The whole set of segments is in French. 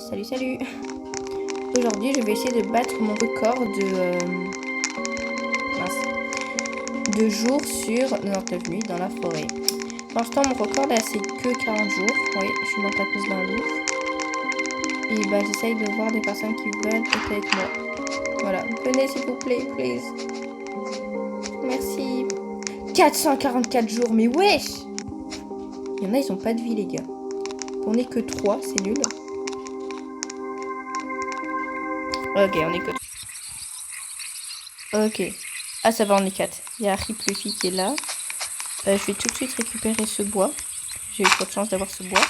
Salut. Aujourd'hui, je vais essayer de battre mon record de jours sur 99 nuits dans la forêt. Pour l'instant, mon record là, c'est que 40 jours. Oui, je suis morte à cause d'un loup. Et bah, j'essaye de voir des personnes qui veulent être avec moi. Voilà, venez s'il vous plaît, please. Merci. 444 jours, mais wesh! Il y en a, ils ont pas de vie, les gars. On est que 3, c'est nul. Ok, on est que 3. Ok. Ah, ça va, on est 4. Il y a Harry Fluffy qui est là. Je vais tout de suite récupérer ce bois. J'ai eu trop de chance d'avoir ce bois.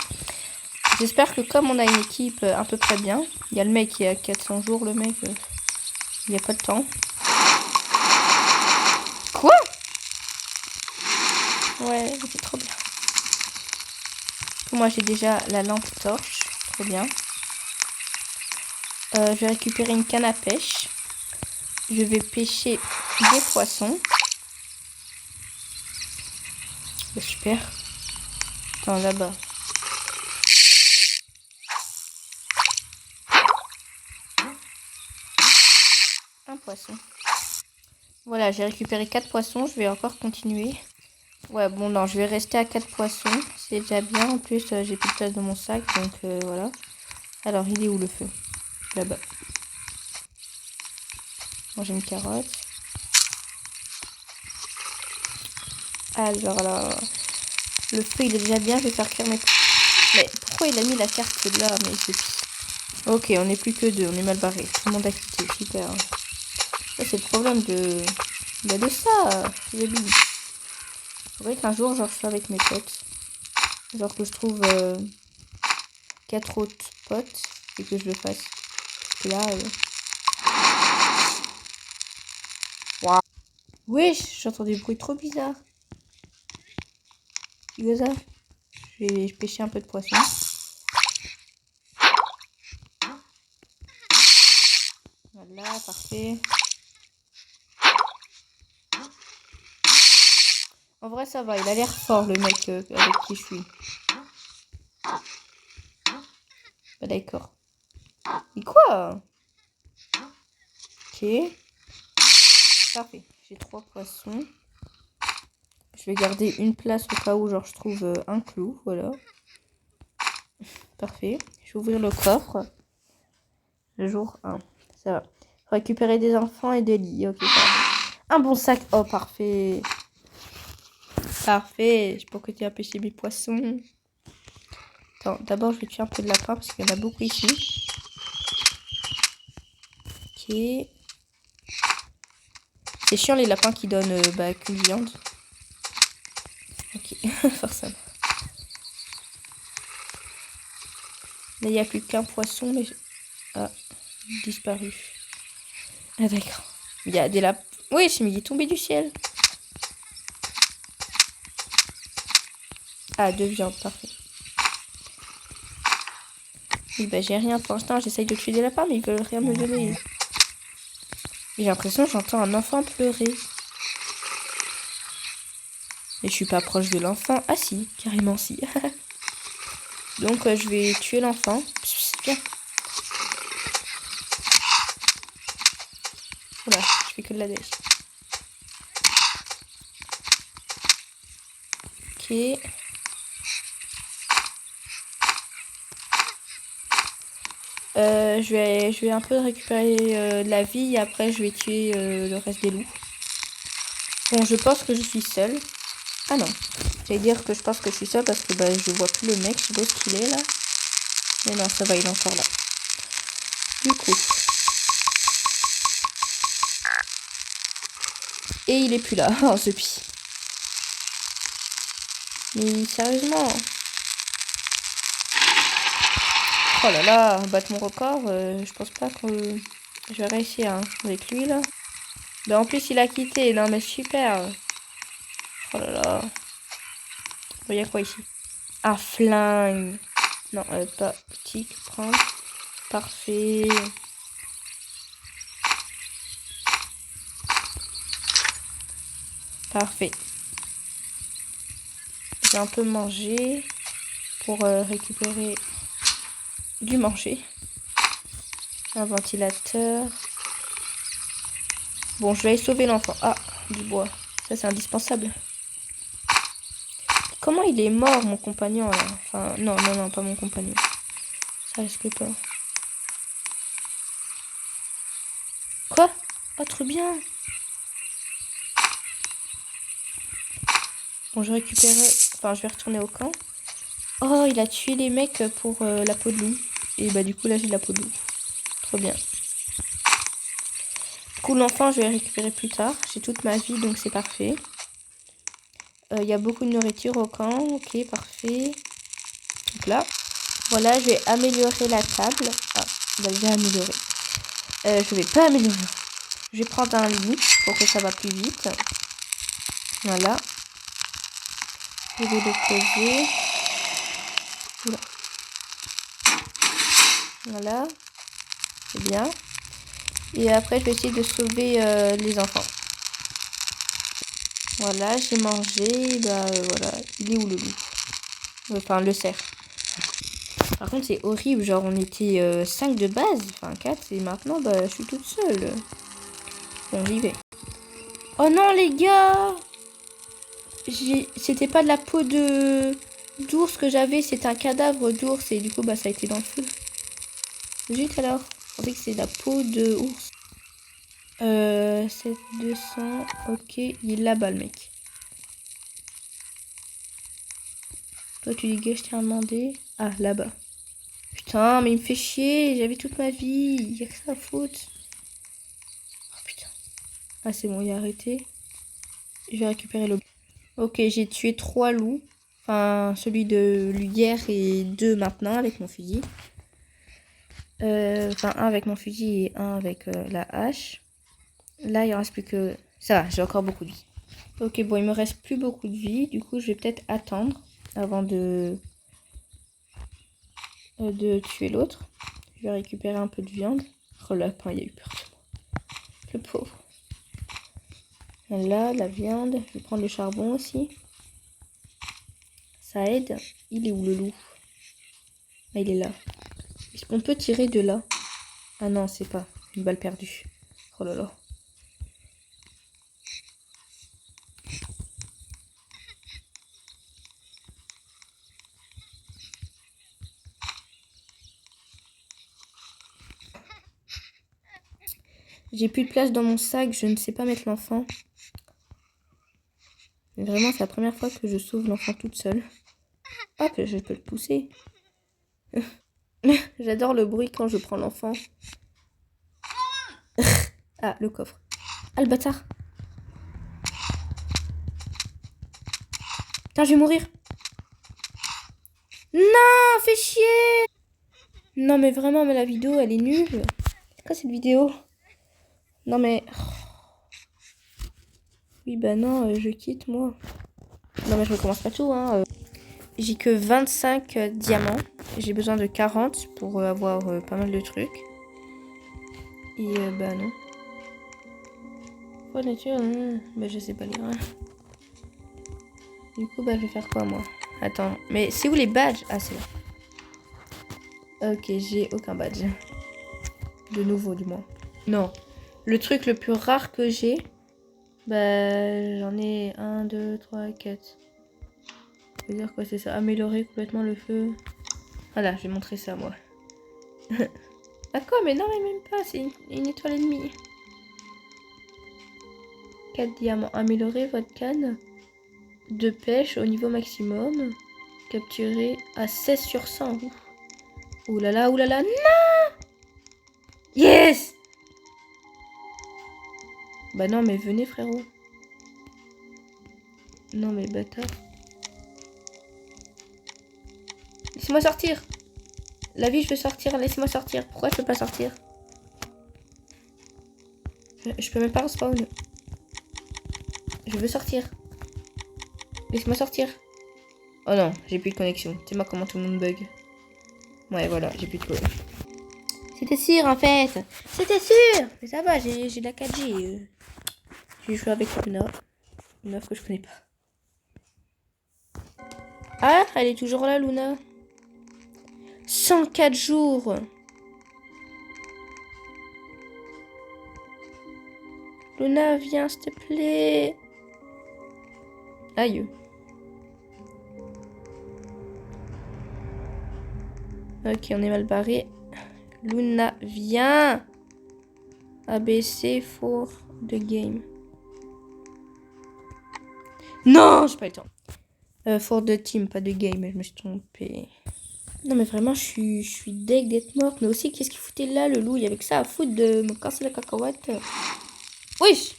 J'espère que comme on a une équipe à peu près bien, il y a le mec qui est à 400 jours, le mec, il n'y a pas de temps. Quoi? Ouais, c'est trop bien. Moi j'ai déjà la lampe torche, trop bien. Je vais récupérer une canne à pêche. Je vais pêcher des poissons. Super. Attends, là-bas. Un poisson. Voilà, j'ai récupéré 4 poissons. Je vais encore continuer. Ouais, bon, non, je vais rester à 4 poissons. C'est déjà bien. En plus, j'ai plus de place dans mon sac. Donc, voilà. Alors, il est où le feu? Là-bas. Manger une carotte. Alors là, le feu, il est déjà bien. Je vais faire cuire mes... Mais pourquoi il a mis la carte là? Mais c'est... Ok, on n'est plus que 2. On est mal barré. Tout le monde a quitté. Super. Ça, c'est le problème de... Bah, de ça. J'ai dit. Faudrait qu'un jour, genre, je sois avec mes potes. Genre que je trouve 4 autres potes et que je le fasse. Parce que là... Wow. Wesh, j'entends des bruits trop bizarres. Tu vois ça? Je vais pêcher un peu de poisson. Voilà, parfait. En vrai, ça va. Il a l'air fort, le mec avec qui je suis. Bah, d'accord. Et quoi? Ok. Parfait. J'ai 3 poissons. Je vais garder une place au cas où, genre, je trouve un clou. Voilà. Parfait. Je vais ouvrir le coffre. Le jour 1. Ça va. Récupérer des enfants et des lits. Ok, parfait. Un bon sac. Oh, parfait. Parfait. Je peux continuer à pêcher mes poissons. Attends, d'abord, je vais tuer un peu de lapin parce qu'il y en a beaucoup ici. Ok. C'est chiant les lapins qui donnent qu'une viande. Ok, forcément. Là, il n'y a plus qu'un poisson, mais... Ah, disparu. Ah, d'accord. Il y a des lapins. Oui, c'est il est tombé du ciel. Ah, 2 viandes, parfait. Oui, bah, j'ai rien pour l'instant. J'essaye de tuer des lapins, mais ils veulent rien me donner. J'ai l'impression que j'entends un enfant pleurer. Et je suis pas proche de l'enfant. Ah si, carrément si. Donc, je vais tuer l'enfant. Viens. Oula, je fais que de la dèche. Ok. Je vais un peu récupérer de la vie et après je vais tuer le reste des loups. Bon, je pense que je suis seule. Ah non, j'allais dire que je pense que je suis seule parce que bah, je vois plus le mec, je sais pas où qu'il est là. Mais non, ça va, il est encore là. Du coup. Et il est plus là. Oh, ce pis. Mais sérieusement. Oh là là, battre mon record, je pense pas que je vais réussir hein, avec lui là. Bah en plus il a quitté, non mais super. Oh là là. Il y a quoi ici? Un flingue. Non, pas tic, prendre. Parfait. Parfait. Je vais un peu manger pour récupérer dû manger. Un ventilateur. Bon, je vais aller sauver l'enfant. Ah, du bois. Ça, c'est indispensable. Comment il est mort, mon compagnon, là? Enfin, non, non, non, pas mon compagnon. Ça risque pas. Quoi? Oh, trop bien. Bon, je récupérerai... Enfin, je vais retourner au camp. Oh, il a tué les mecs pour la peau de loup. Et bah, du coup, là, j'ai de la peau de loup. Trop bien. Du coup, l'enfant, je vais le récupérer plus tard. J'ai toute ma vie, donc c'est parfait. Il y a beaucoup de nourriture au camp. Ok, parfait. Donc là, voilà, je vais améliorer la table. Ah, il a déjà amélioré. Je vais pas améliorer. Je vais prendre un lit pour que ça va plus vite. Voilà. Je vais le poser. Oula. Voilà. C'est bien. Et après, je vais essayer de sauver les enfants. Voilà, j'ai mangé. Bah voilà. Il est où le loup? Enfin, le cerf. Par contre, c'est horrible. Genre, on était 5 de base. Enfin, 4. Et maintenant, bah, je suis toute seule. Bon, j'y vais. Oh non, les gars! C'était pas de la peau d'ours que j'avais. C'était un cadavre d'ours. Et du coup, bah, ça a été dans le feu. Juste alors. Je pensais que c'était de la peau de ours. 200. Ok, il est là-bas, le mec. Toi, tu dis que je t'ai demandé. Ah, là-bas. Putain, mais il me fait chier. J'avais toute ma vie. Il y a que ça à foutre. Oh, putain. Ah, c'est bon, il a arrêté. Je vais récupérer le... Ok, j'ai tué 3 loups. Enfin, celui de hier et 2 maintenant avec mon fusil. Enfin, un avec mon fusil et un avec la hache. Là, il en reste plus que... Ça va, j'ai encore beaucoup de vie. Ok, bon, il me reste plus beaucoup de vie. Du coup, je vais peut-être attendre avant de tuer l'autre. Je vais récupérer un peu de viande. Oh, le lapin, il a eu peur de moi. Le pauvre. Là, la viande. Je vais prendre le charbon aussi. Ça aide. Il est où le loup? Ah, il est là. Est-ce qu'on peut tirer de là? Ah non, c'est pas. Une balle perdue. Oh là là. J'ai plus de place dans mon sac. Je ne sais pas mettre l'enfant. Mais vraiment, c'est la première fois que je sauve l'enfant toute seule. Hop, je peux le pousser. J'adore le bruit quand je prends l'enfant. Ah, le coffre. Ah, le bâtard. Putain, je vais mourir. Non, fais chier. Non, mais vraiment, mais la vidéo, elle est nulle. C'est quoi cette vidéo? Non, mais... Oui, bah non, je quitte, moi. Non, mais je recommence pas tout, hein. J'ai que 25 diamants. J'ai besoin de 40 pour avoir pas mal de trucs. Et bah non. Quoi, nature? Bah je sais pas lire. Hein. Du coup, bah je vais faire quoi, moi? Attends, mais c'est où les badges? Ah, c'est là. Ok, j'ai aucun badge. De nouveau, du moins. Non. Le truc le plus rare que j'ai, bah j'en ai 1, 2, 3, 4. Ça veut dire quoi, c'est ça? Améliorer complètement le feu. Voilà, je vais montrer ça, moi. Ah quoi? Mais non, mais même pas, c'est une étoile et demie. 4 diamants. Améliorer votre canne de pêche au niveau maximum. Capturer à 16 sur 100. Ouh là là, ouh là là. Non! Yes! Bah non, mais venez, frérot. Non, mais bâtard. Laissez-moi sortir. La vie, je veux sortir. Laissez-moi sortir. Pourquoi je peux pas sortir? Je peux même pas respawn. Je veux sortir. Laisse-moi sortir. Oh non, j'ai plus de connexion. Tu sais moi comment tout le monde bug. Ouais, voilà, j'ai plus de connexion. C'était sûr, en fait. C'était sûr. Mais ça va, j'ai de la 4G. J'ai joué avec Luna. Une meuf que je connais pas. Ah, elle est toujours là, Luna. 104 jours. Luna, viens, s'il te plaît. Aïe. Ok, on est mal barré. Luna, viens. ABC for the game. Non, j'ai pas eu le temps. For the team, pas de game, je me suis trompée. Non mais vraiment, je suis deg d'être morte. Mais aussi, qu'est-ce qu'il foutait là, le loup? Il y avait que ça à foutre de me casser la cacahuète. Wesh.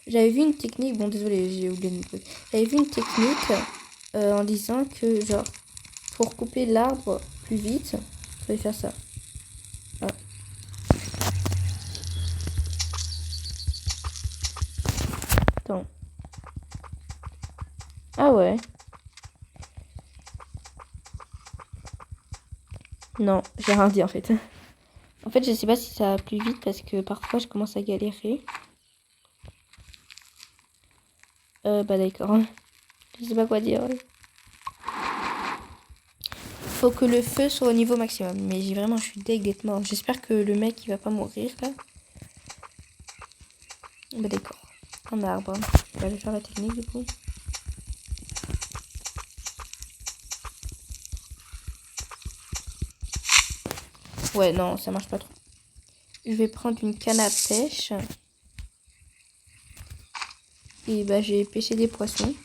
J'avais vu une technique, bon désolé, j'ai oublié de truc. J'avais vu une technique en disant que genre, pour couper l'arbre plus vite, il fallait faire ça. Ah. Attends. Ah ouais. Non, j'ai rien dit en fait. En fait, je sais pas si ça va plus vite parce que parfois je commence à galérer. Bah d'accord. Je sais pas quoi dire. Faut que le feu soit au niveau maximum. Mais je suis deg d'être mort. J'espère que le mec il va pas mourir là. Bah d'accord. Un arbre. Je vais aller faire la technique du coup. Ouais, non, ça marche pas trop. Je vais prendre une canne à pêche. Et bah j'ai pêché des poissons.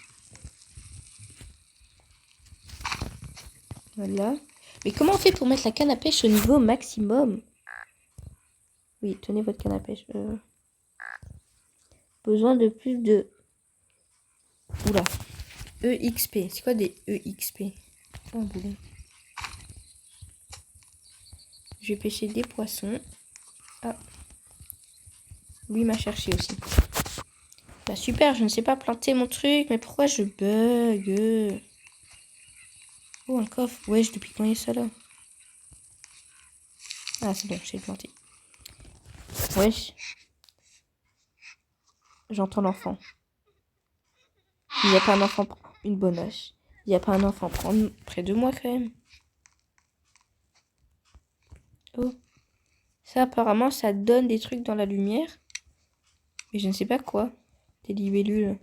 Voilà. Mais comment on fait pour mettre la canne à pêche au niveau maximum? Oui, tenez votre canne à pêche. Besoin de plus de... Oula. EXP. C'est quoi des EXP? Oh, boulet. Je vais pêcher des poissons. Ah. Lui m'a cherché aussi. Bah super, je ne sais pas planter mon truc. Mais pourquoi je bug? Oh, un coffre. Wesh, depuis quand il y a ça là? Ah, c'est bon, j'ai planté. Wesh. J'entends l'enfant. Il n'y a pas un enfant une bonne âge. Il n'y a pas un enfant près de moi quand même. Oh. Ça apparemment ça donne des trucs dans la lumière. Mais je ne sais pas quoi. Des libellules.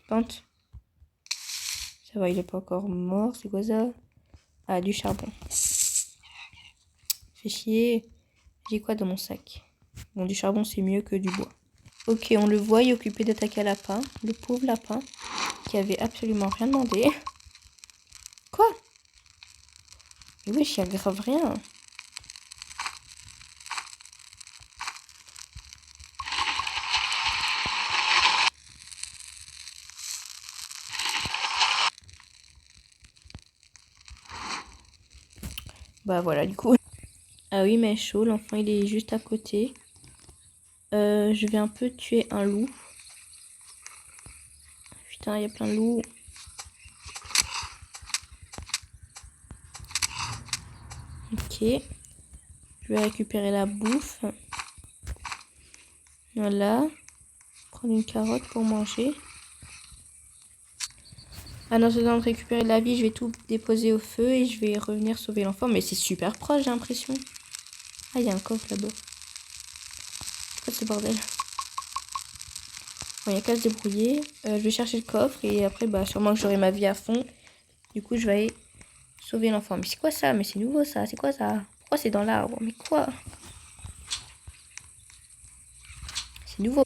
Pente. Ça va, il est pas encore mort. C'est quoi ça? Ah, du charbon. Fait chier. J'ai quoi dans mon sac? Bon, du charbon c'est mieux que du bois. Ok, on le voit, il est occupé d'attaquer un lapin. Le pauvre lapin. Qui avait absolument rien demandé. Quoi? Mais oui, j'y grave rien. Bah voilà, du coup. Ah oui, mais chaud, l'enfant il est juste à côté. Je vais un peu tuer un loup. Putain, il y a plein de loups. Ok. Je vais récupérer la bouffe. Voilà. Prendre une carotte pour manger. Ah non, c'est temps de récupérer la vie. Je vais tout déposer au feu et je vais revenir sauver l'enfant. Mais c'est super proche, j'ai l'impression. Ah, il y a un coffre là-bas. C'est quoi ce bordel? Bon, il n'y a qu'à se débrouiller. Je vais chercher le coffre et après, bah, sûrement que j'aurai ma vie à fond. Du coup, je vais aller sauver l'enfant. Mais c'est quoi ça? Mais c'est nouveau ça. C'est quoi ça? Pourquoi c'est dans l'arbre? Mais quoi? C'est nouveau.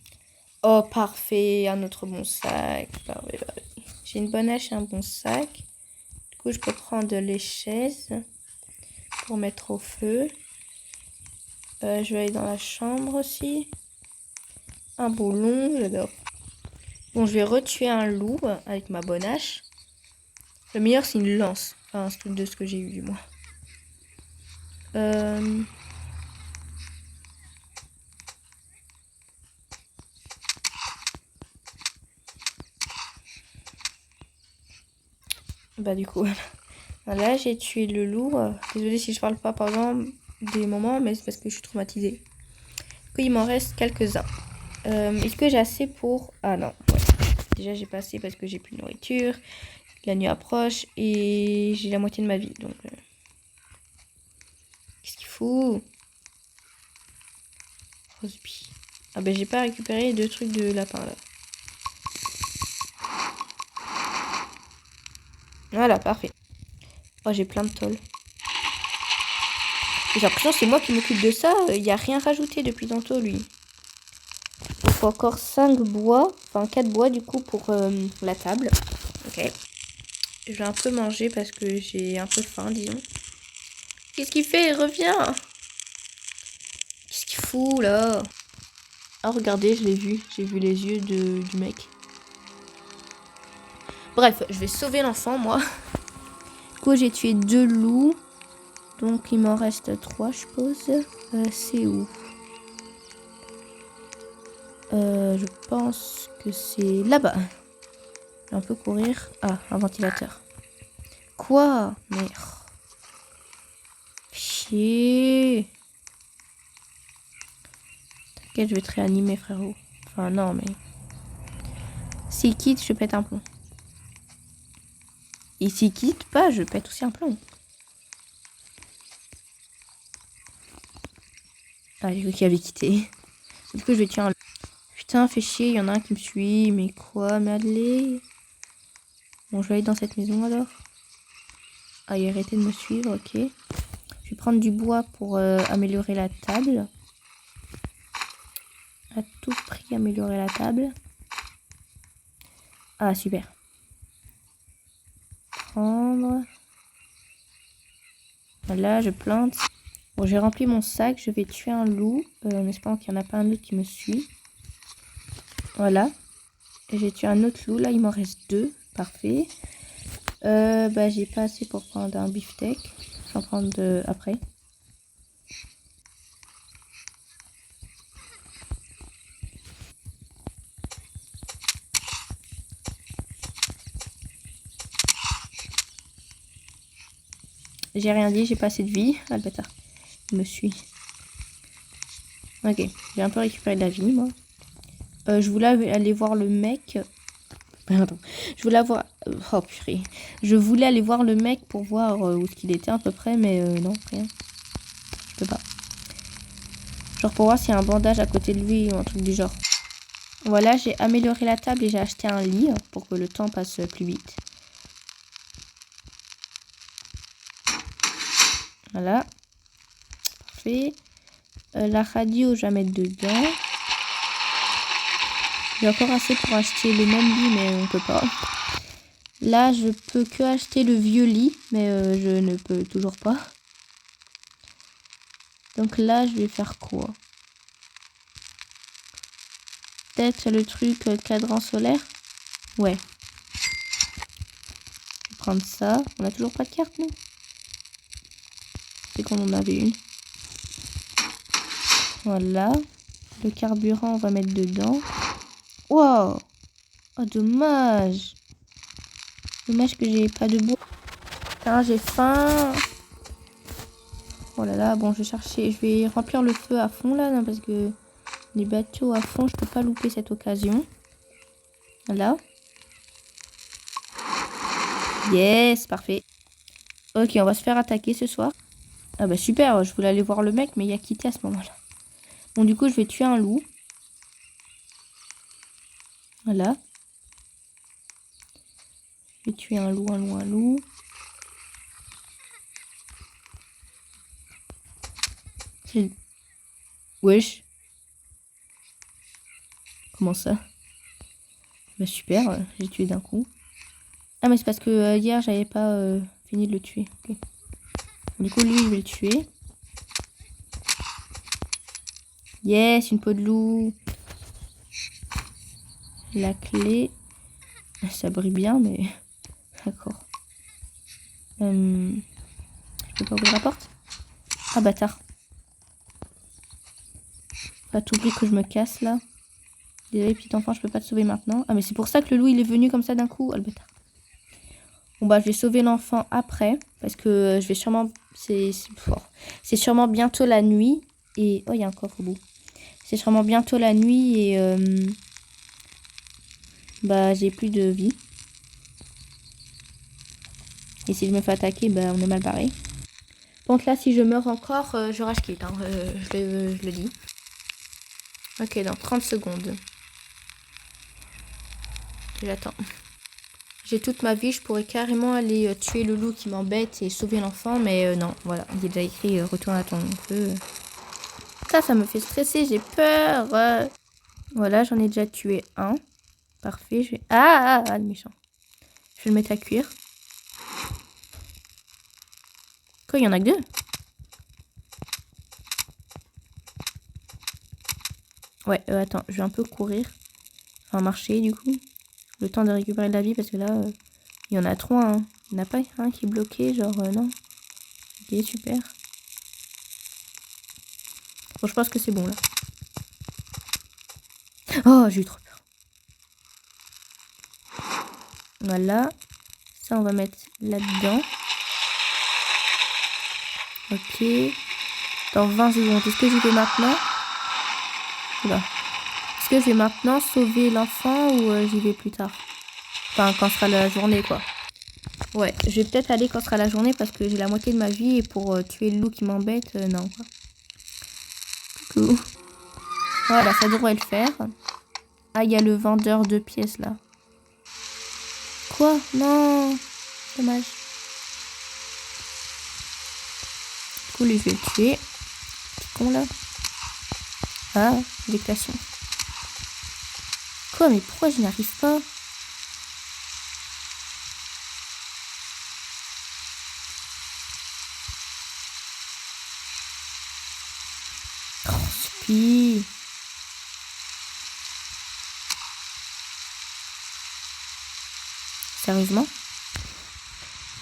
Oh, parfait. Un autre bon sac. Parfait, parfait. J'ai une bonne hache et un bon sac. Du coup, je peux prendre les chaises pour mettre au feu. Je vais aller dans la chambre aussi. Un boulon, j'adore. Bon, je vais retuer un loup avec ma bonne hache. Le meilleur, c'est une lance. Enfin, un truc de ce que j'ai eu, moi. Bah, du coup, Là, j'ai tué le loup. Désolée si je parle pas pendant des moments, mais c'est parce que je suis traumatisée. Du coup, il m'en reste quelques-uns. Est-ce que j'ai assez pour... Ah non, ouais. Déjà, j'ai pas assez parce que j'ai plus de nourriture. La nuit approche et j'ai la moitié de ma vie. Donc, qu'est-ce qu'il faut? Roseby. Ah ben, j'ai pas récupéré 2 trucs de lapin, là. Voilà, parfait. Oh, j'ai plein de tôles. J'ai l'impression que c'est moi qui m'occupe de ça. Il n'y a rien rajouté depuis tantôt, lui. Il faut encore 5 bois. Enfin, 4 bois, du coup, pour la table. Ok. Je vais un peu manger parce que j'ai un peu faim, disons. Qu'est-ce qu'il fait? Reviens! Qu'est-ce qu'il fout, là? Ah, regardez, je l'ai vu. J'ai vu les yeux du mec. Bref, je vais sauver l'enfant, moi. Du coup, j'ai tué 2 loups. Donc, il m'en reste 3, je suppose. C'est où? Je pense que c'est là-bas. Je vais un peu courir. Ah, un ventilateur. Quoi? Mais... Chier. T'inquiète, je vais te réanimer, frérot. Enfin, non, mais... S'il quitte, je pète un plomb. Et s'il quitte pas, je pète aussi un plomb. Ah, j'ai vu qu'il avait quitté. Du coup, je vais tuer un... Putain, fait chier, il y en a un qui me suit. Mais quoi, mais allez. Bon, je vais aller dans cette maison, alors. Ah, il a arrêté de me suivre, ok. Je vais prendre du bois pour améliorer la table. À tout prix, améliorer la table. Ah, super. Prendre. Voilà, je plante. Bon, j'ai rempli mon sac. Je vais tuer un loup. En espérant qu'il n'y en a pas un autre qui me suit. Voilà. J'ai tué un autre loup. Là, il m'en reste 2. Parfait. Bah, j'ai pas assez pour prendre un beefsteak. Je vais en prendre après. J'ai rien dit. J'ai pas assez de vie. Ah, le bâtard. Il me suit. Ok. J'ai un peu récupéré de la vie, moi. Je voulais aller voir le mec. Pardon. Je voulais avoir... Oh purée. Je voulais aller voir le mec pour voir où est-ce qu'il était à peu près, mais non, rien. Je peux pas. Genre pour voir s'il y a un bandage à côté de lui ou un truc du genre. Voilà, j'ai amélioré la table et j'ai acheté un lit pour que le temps passe plus vite. Voilà. Parfait. La radio, je vais mettre dedans. J'ai encore assez pour acheter le même lit, mais on peut pas. Là, je peux que acheter le vieux lit, mais je ne peux toujours pas. Donc là, je vais faire quoi? Peut-être le truc cadran solaire? Ouais. Je vais prendre ça. On a toujours pas de carte, non? C'est qu'on en avait une. Voilà. Le carburant, on va mettre dedans. Wow! Oh, dommage. Dommage que j'ai pas de bois. Putain, j'ai faim. Oh là là, bon, je vais chercher. Je vais remplir le feu à fond, là, non, parce que les bateaux à fond, je peux pas louper cette occasion. Voilà. Yes, parfait. Ok, on va se faire attaquer ce soir. Ah bah super, je voulais aller voir le mec, mais il a quitté à ce moment-là. Bon, du coup, je vais tuer un loup. Voilà. Je vais tuer un loup, un loup, un loup. Wesh. Comment ça? Bah super, j'ai tué d'un coup. Ah mais c'est parce que hier, j'avais pas fini de le tuer. Okay. Du coup, lui, je vais le tuer. Yes, une peau de loup. La clé. Ça brille bien, mais... D'accord. Je peux pas ouvrir la porte? Ah, bâtard. Pas tout bruit que je me casse, là. Désolé, petit enfant, je peux pas te sauver maintenant. Ah, mais c'est pour ça que le loup, il est venu comme ça d'un coup. Ah, le bâtard. Bon, bah, je vais sauver l'enfant après. Parce que je vais sûrement... C'est sûrement bientôt la nuit. Et... Oh, il y a un coffre au bout. C'est sûrement bientôt la nuit et... Bah, j'ai plus de vie. Et si je me fais attaquer, bah, on est mal barré. Donc là, si je meurs encore, je rage quitte. Hein. Je le dis. Ok, dans 30 secondes. J'attends. J'ai toute ma vie, je pourrais carrément aller tuer le loup qui m'embête et sauver l'enfant, mais non, voilà. Il est déjà écrit retourne à ton feu. Ça me fait stresser, j'ai peur. Voilà, j'en ai déjà tué un. Parfait, je vais... Ah, le méchant. Je vais le mettre à cuire. Quoi, il y en a que 2? Ouais, attends, je vais un peu courir. Enfin, marcher, du coup. Le temps de récupérer de la vie, parce que là, il y en a 3. Hein. Il n'y en a pas un qui est bloqué, genre, non. Ok, super. Bon, je pense que c'est bon, là. Oh, j'ai eu trop peur. Voilà. Ça, on va mettre là-dedans. Ok. Dans 20 secondes. Est-ce que j'y vais maintenant? Oula. Est-ce que je vais maintenant sauver l'enfant ou j'y vais plus tard? Enfin, quand sera la journée, quoi. Ouais, je vais peut-être aller quand sera la journée parce que j'ai la moitié de ma vie et pour tuer le loup qui m'embête, non, quoi. Coucou. Voilà, ça devrait le faire. Ah, il y a le vendeur de pièces, là. Quoi? Non. Dommage. Du coup, lui, je vais le tuer. Petit con, là. Ah, déclaration. Quoi? Mais pourquoi je n'y arrive pas? Oh, spi. Sérieusement?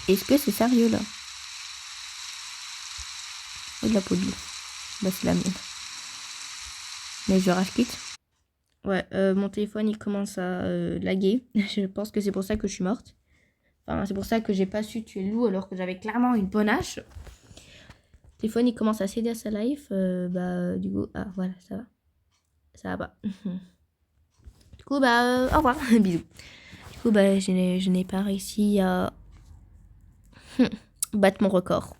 Est-ce que c'est sérieux, là? Oh, de la peau de loup. Bah, c'est la mienne. Mais je rage quitte. Ouais, mon téléphone, il commence à laguer. Je pense que c'est pour ça que je suis morte. Enfin, c'est pour ça que j'ai pas su tuer le loup alors que j'avais clairement une bonne hache. Le téléphone, il commence à céder à sa life. Bah, du coup, ah, voilà, ça va. Ça va pas. Du coup, bah, au revoir. Bisous. Du coup, bah, je n'ai pas réussi à battre mon record.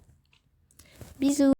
Bisous.